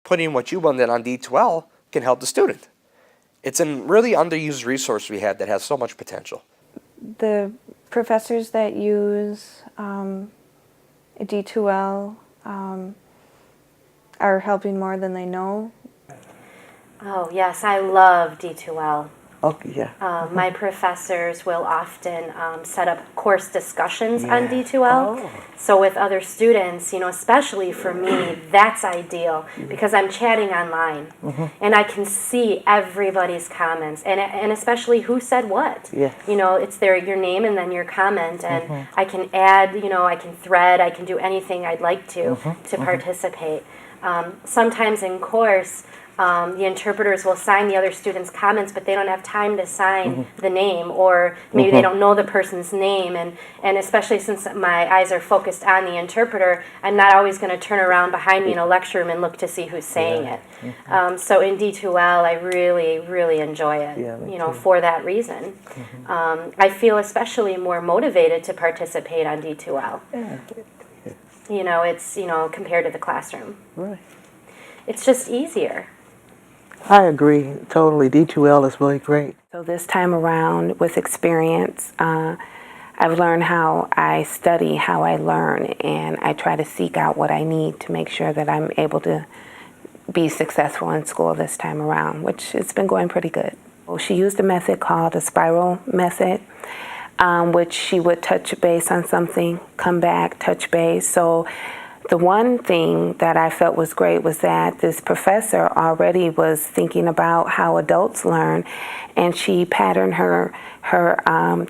putting what you learned on D2L can help the student. It's a really underused resource we had that has so much potential. The professors that use D2L are helping more than they know. Oh, yes, I love D2L. Okay, yeah. My professors will often set up course discussions on D2L. So with other students, you know, especially for me, that's ideal because I'm chatting online and I can see everybody's comments and especially who said what. Yeah. You know, it's your name and then your comment, and I can add, you know, I can thread, I can do anything I'd like to participate. Sometimes in course, the interpreters will sign the other students' comments, but they don't have time to sign the name, or maybe they don't know the person's name, and especially since my eyes are focused on the interpreter, I'm not always going to turn around behind me in a lecture room and look to see who's saying it. So in D2L, I really, really enjoy it, you know, for that reason. I feel especially more motivated to participate on D2L. You know, it's, you know, compared to the classroom. Right. It's just easier. I agree totally. D2L is really great. So this time around, with experience, I've learned how I study, how I learn, and I try to seek out what I need to make sure that I'm able to be successful in school this time around, which it's been going pretty good. Well, she used a method called a spiral method, which she would touch base on something, come back, touch base. So the one thing that I felt was great was that this professor already was thinking about how adults learn, and she patterned her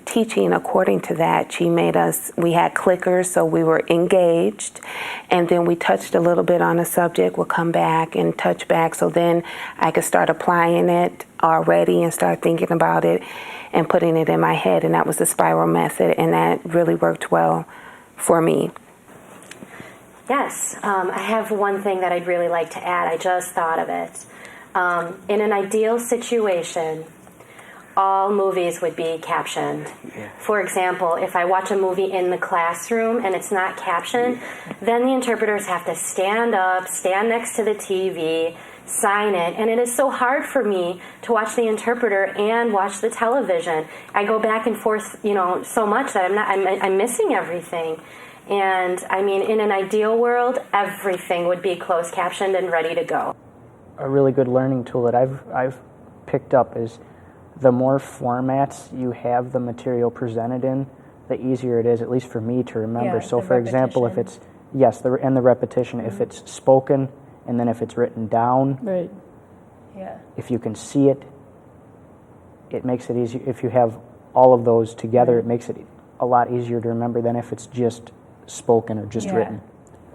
teaching according to that. She made us, we had clickers, so we were engaged, and then we touched a little bit on a subject, we'll come back and touch back, so then I could start applying it already and start thinking about it and putting it in my head, and that was the spiral method, and that really worked well for me. Yes, I have one thing that I'd really like to add. I just thought of it. In an ideal situation, all movies would be captioned. For example, if I watch a movie in the classroom and it's not captioned, then the interpreters have to stand up, stand next to the TV, sign it, and it is so hard for me to watch the interpreter and watch the television. I go back and forth, you know, so much that I'm missing everything. And I mean, in an ideal world, everything would be closed captioned and ready to go. A really good learning tool that I've picked up is the more formats you have the material presented in, the easier it is, at least for me, to remember. So for example, if it's, the repetition, if it's spoken and then if it's written down, if you can see it, it makes it easier. If you have all of those together, it makes it a lot easier to remember than if it's just spoken or just written.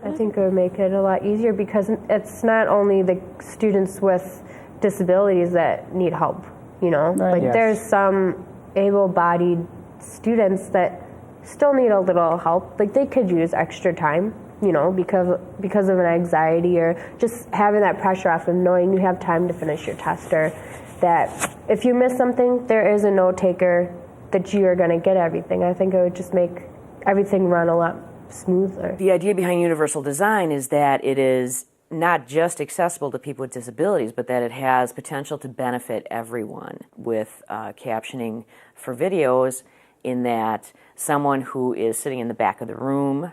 I think it would make it a lot easier because it's not only the students with disabilities that need help, you know? Like there's some able-bodied students that still need a little help. Like they could use extra time, you know, because of an anxiety or just having that pressure off of knowing you have time to finish your test, or that if you miss something, there is a note taker that you are going to get everything. I think it would just make everything run a lot smoother. The idea behind universal design is that it is not just accessible to people with disabilities, but that it has potential to benefit everyone with captioning for videos, in that someone who is sitting in the back of the room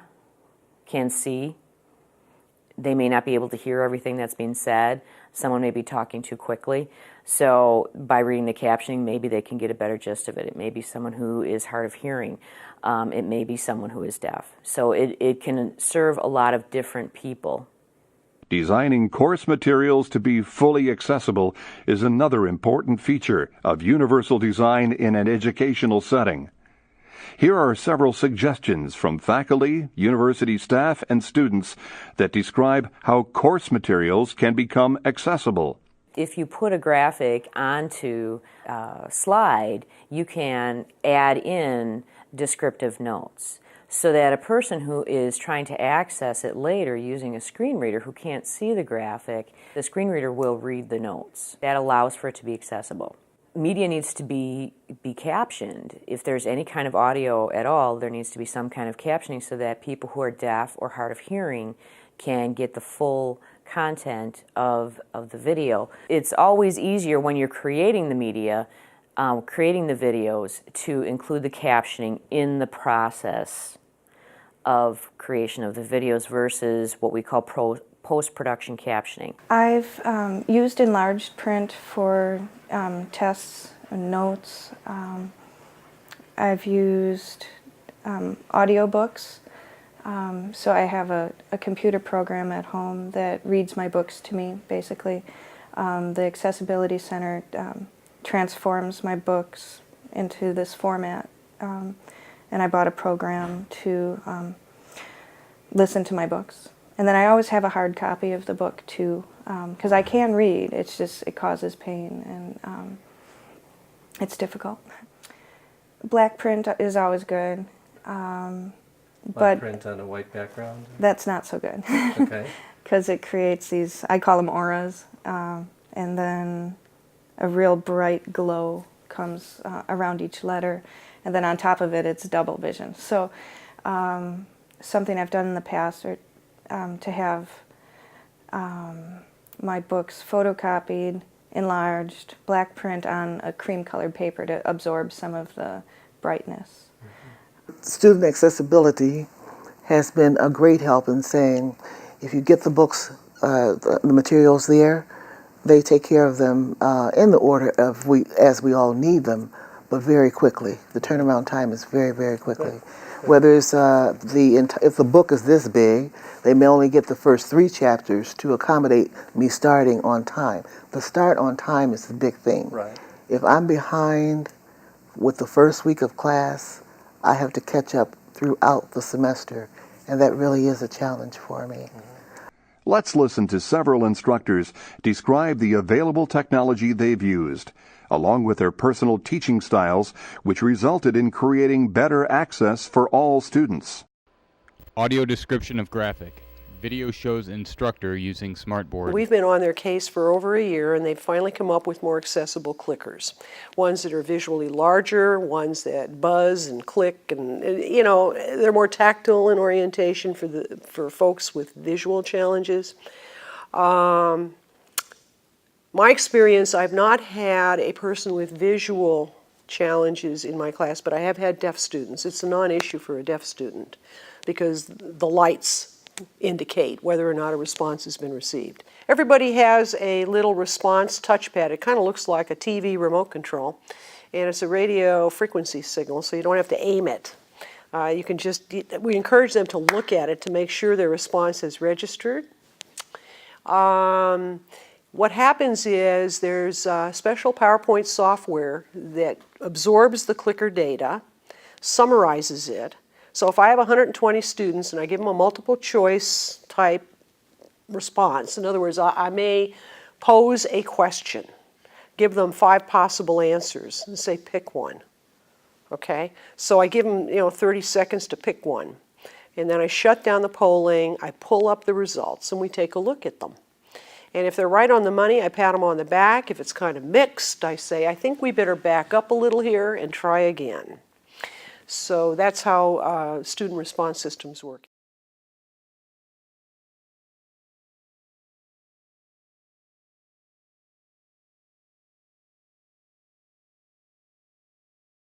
can see. They may not be able to hear everything that's being said. Someone may be talking too quickly. So by reading the captioning, maybe they can get a better gist of it. It may be someone who is hard of hearing. It may be someone who is deaf. So it can serve a lot of different people. Designing course materials to be fully accessible is another important feature of universal design in an educational setting. Here are several suggestions from faculty, university staff, and students that describe how course materials can become accessible. If you put a graphic onto a slide, you can add in descriptive notes so that a person who is trying to access it later using a screen reader who can't see the graphic, the screen reader will read the notes. That allows for it to be accessible. Media needs to be captioned. If there's any kind of audio at all, there needs to be some kind of captioning so that people who are deaf or hard of hearing can get the full content of the video. It's always easier when you're creating the media, creating the videos, to include the captioning in the process of creation of the videos versus what we call post-production captioning. I've used enlarged print for tests and notes. I've used audiobooks. So I have a computer program at home that reads my books to me, basically. The Accessibility Center transforms my books into this format. And I bought a program to listen to my books. And then I always have a hard copy of the book too, because I can read, it's just, it causes pain and it's difficult. Black print is always good. Black print on a white background? That's not so good. Okay. Because it creates these, I call them auras, and then a real bright glow comes around each letter, and then on top of it, it's double vision. So something I've done in the past are to have my books photocopied, enlarged, black print on a cream-colored paper to absorb some of the brightness. Student accessibility has been a great help in saying, if you get the books, the materials there, they take care of them in the order of as we all need them, but very quickly. The turnaround time is very, very quickly. Whether it's if the book is this big, they may only get the first 3 chapters to accommodate me starting on time. The start on time is the big thing. Right. If I'm behind with the first week of class, I have to catch up throughout the semester, and that really is a challenge for me. Let's listen to several instructors describe the available technology they've used, along with their personal teaching styles, which resulted in creating better access for all students. Audio description of graphic. Video shows instructor using smartboard. We've been on their case for over a year, and they've finally come up with more accessible clickers. Ones that are visually larger, ones that buzz and click, and you know, they're more tactile in orientation for folks with visual challenges. My experience, I've not had a person with visual challenges in my class, but I have had deaf students. It's a non-issue for a deaf student because the lights indicate whether or not a response has been received. Everybody has a little response touchpad. It kind of looks like a TV remote control, and it's a radio frequency signal, so you don't have to aim it. You can just, we encourage them to look at it to make sure their response is registered. What happens is there's special PowerPoint software that absorbs the clicker data, summarizes it. So if I have 120 students and I give them a multiple choice type response, in other words, I may pose a question, give them 5 possible answers, and say pick one. Okay? So I give them 30 seconds to pick one. And then I shut down the polling, I pull up the results, and we take a look at them. And if they're right on the money, I pat them on the back. If it's kind of mixed, I say, I think we better back up a little here and try again. So that's how student response systems work.